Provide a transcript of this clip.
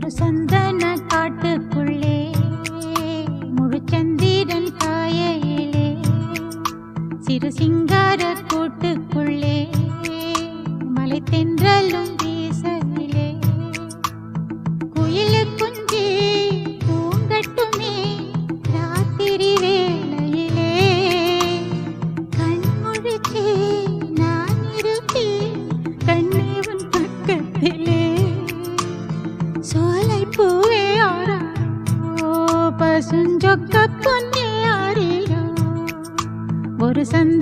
ஒரு சந்தன காட்டுக்குள்ளே முழுச்சந்திரன் காயையிலே சிறு சிங்கார கூட்டுக்குள்ளே மலை தென்றலும் வீசலிலே குயிலு குஞ்சி பூங்கட்டுமே ராத்திரி வேளையிலே கண்முழிச்சே நான் இருப்பேன் கண்ணே உன் பக்கத்திலே சோலை பூவே ஆரா பசுஞ்சொக்க பொன்னே ஆரிலோ ஒரு சந்த